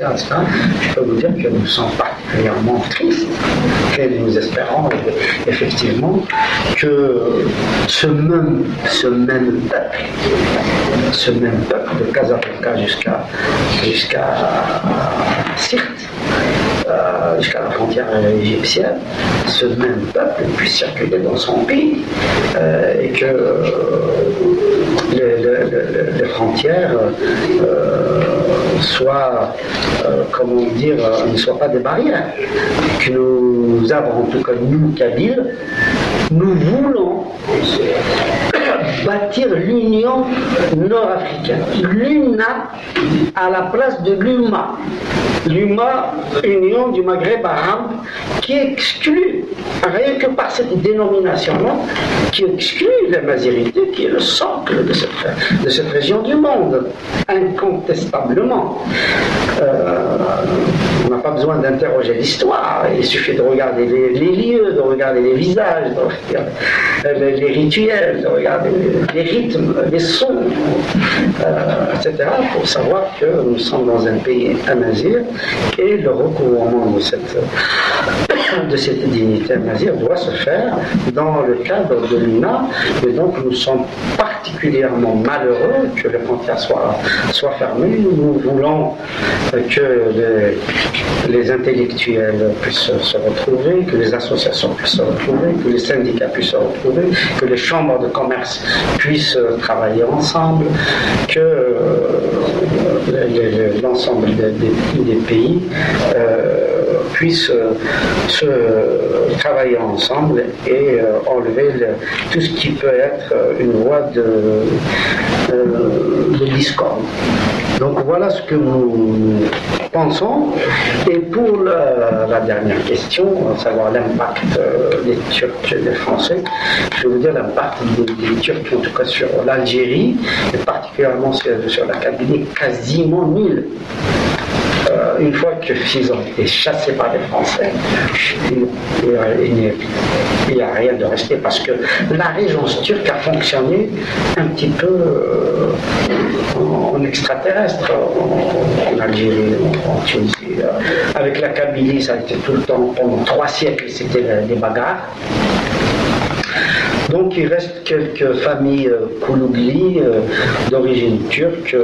à cela, je peux vous dire que nous sommes particulièrement tristes et nous espérons effectivement que ce même peuple de Casablanca jusqu'à Sirte, jusqu'à la frontière égyptienne, ce même peuple puisse circuler dans son pays et que les frontières soient, comment dire, ne soient pas des barrières. Que nous avons, en tout cas nous, Kabyles, nous voulons bâtir l'Union nord-africaine. L'UNA à la place de l'UMA. L'UMA, Union du Maghreb arabe, qui exclut, rien que par cette dénomination-là, qui exclut la mazérité, qui est le socle de cette région du monde, incontestablement. On n'a pas besoin d'interroger l'histoire, il suffit de regarder les lieux, de regarder les visages, de regarder les rituels, de regarder les rythmes, les sons, etc., pour savoir que nous sommes dans un pays amazigh et le recouvrement de cette dignité amazigh doit se faire dans le cadre de l'UNA, et donc nous sommes particulièrement malheureux que les frontières soient fermées. Nous voulons que les intellectuels puissent se retrouver, que les associations puissent se retrouver, que les syndicats puissent se retrouver, que les chambres de commerce puissent travailler ensemble, que l'ensemble des pays puissent se travailler ensemble et enlever tout ce qui peut être une voie de discorde. Donc voilà ce que nous pensons. Et pour la dernière question, à savoir l'impact des Turcs et des Français, je vais vous dire l'impact des Turcs, en tout cas sur l'Algérie, et particulièrement sur la Kabylie, quasiment nul. Une fois qu'ils ont été chassés par les Français, il n'y a rien de resté, parce que la régence turque a fonctionné un petit peu en extraterrestre en Algérie, en Tunisie. Avec la Kabylie, ça a été tout le temps, pendant 3 siècles, c'était des bagarres. Donc il reste quelques familles Koulougli d'origine turque.